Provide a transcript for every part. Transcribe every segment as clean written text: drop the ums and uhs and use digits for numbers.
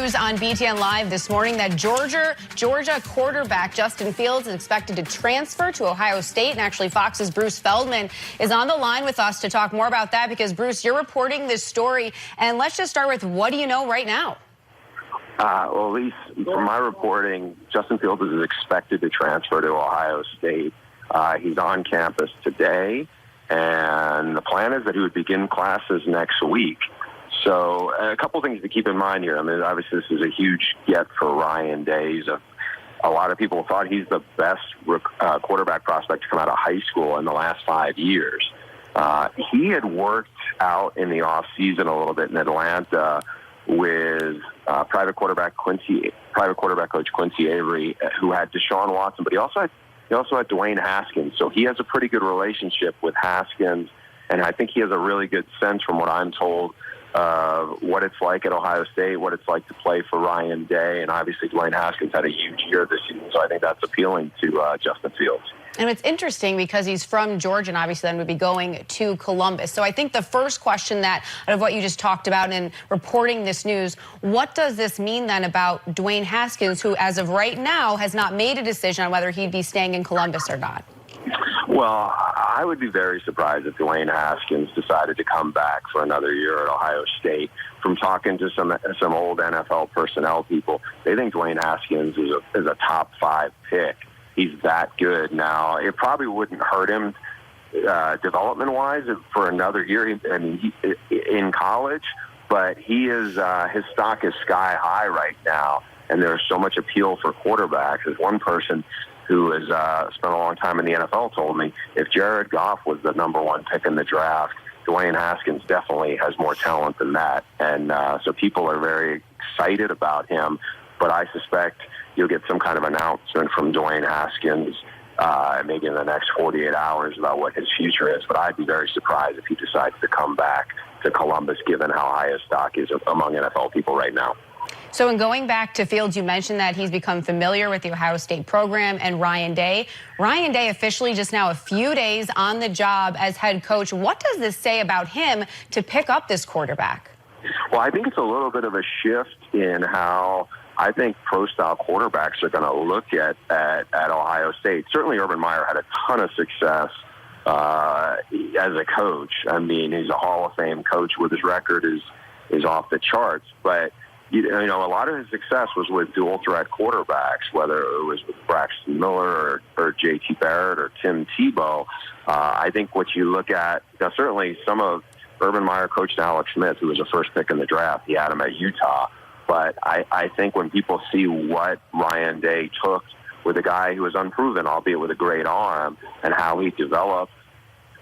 news on BTN Live this morning that Georgia quarterback Justin Fields is expected to transfer to Ohio State. And actually, Fox's Bruce Feldman is on the line with us to talk more about that because, Bruce, you're reporting this story. And let's just start with, what do you know right now? Well, at least from my reporting, Justin Fields is expected to transfer to Ohio State. He's on campus today, and the plan is that he would begin classes next week. So a couple things to keep in mind here. I mean, obviously, this is a huge get for Ryan Day. A lot of people thought he's the best quarterback prospect to come out of high school in the last 5 years. He had worked out in the offseason a little bit in Atlanta with private quarterback coach Quincy Avery, who had Deshaun Watson, but he also had Dewayne Haskins. So he has a pretty good relationship with Haskins, and I think he has a really good sense, from what I'm told, what it's like at Ohio State, what it's like to play for Ryan Day, and obviously Dwayne Haskins had a huge year this season, so I think that's appealing to Justin Fields. And it's interesting because he's from Georgia and obviously then would be going to Columbus. So I think the first question that, out of what you just talked about in reporting this news, what does this mean then about Dwayne Haskins, who as of right now has not made a decision on whether he'd be staying in Columbus or not? Well, I would be very surprised if Dwayne Haskins decided to come back for another year at Ohio State. From talking to some old NFL personnel people, they think Dwayne Haskins is a top 5 pick. He's that good. Now, it probably wouldn't hurt him development-wise for another year in college, but his stock is sky high right now, and there's so much appeal for quarterbacks. As one person who has spent a long time in the NFL told me, if Jared Goff was the #1 pick in the draft, Dwayne Haskins definitely has more talent than that. And so people are very excited about him, but I suspect you'll get some kind of announcement from Dwayne Haskins maybe in the next 48 hours about what his future is. But I'd be very surprised if he decides to come back to Columbus, given how high his stock is among NFL people right now. So in going back to Fields, you mentioned that he's become familiar with the Ohio State program and Ryan Day. Ryan Day officially just now a few days on the job as head coach. What does this say about him to pick up this quarterback? Well, I think it's a little bit of a shift in how I think pro-style quarterbacks are going to look at Ohio State. Certainly Urban Meyer had a ton of success as a coach. I mean, he's a Hall of Fame coach with his record is off the charts, but you know, a lot of his success was with dual threat quarterbacks, whether it was with Braxton Miller or J.T. Barrett or Tim Tebow. I think what you look at, now certainly some of Urban Meyer coached Alex Smith, who was a first pick in the draft. He had him at Utah. But I think when people see what Ryan Day took with a guy who was unproven, albeit with a great arm, and how he developed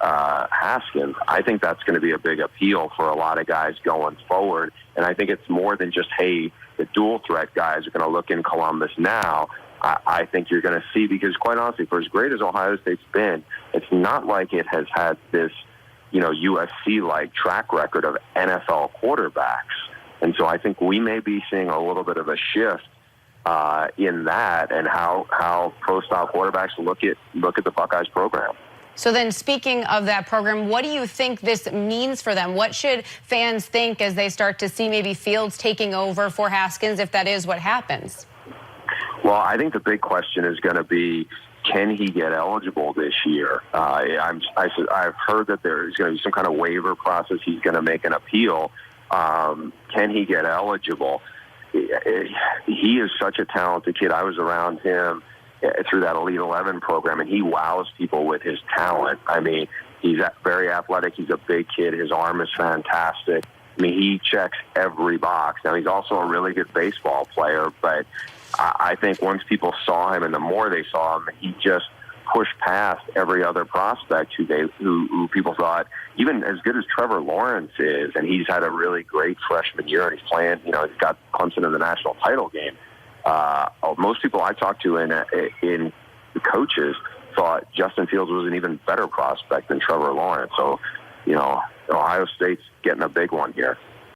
Haskins, I think that's going to be a big appeal for a lot of guys going forward. And I think it's more than just, hey, the dual threat guys are going to look in Columbus now. I think you're going to see, because quite honestly, for as great as Ohio State's been, it's not like it has had this, USC-like track record of NFL quarterbacks. And so I think we may be seeing a little bit of a shift in that, and how pro-style quarterbacks look at the Buckeyes program. So then, speaking of that program, what do you think this means for them? What should fans think as they start to see maybe Fields taking over for Haskins, if that is what happens? Well, I think the big question is going to be, can he get eligible this year? I've heard that there is going to be some kind of waiver process. He's going to make an appeal. Can he get eligible? He is such a talented kid. I was around him through that Elite 11 program, and he wows people with his talent. I mean, he's very athletic. He's a big kid. His arm is fantastic. I mean, he checks every box. Now, he's also a really good baseball player, but I think once people saw him, and the more they saw him, he just pushed past every other prospect who people thought, even as good as Trevor Lawrence is, and he's had a really great freshman year, and he's playing, he's got Clemson in the national title game. Most people I talked to in the coaches thought Justin Fields was an even better prospect than Trevor Lawrence. So, Ohio State's getting a big one here.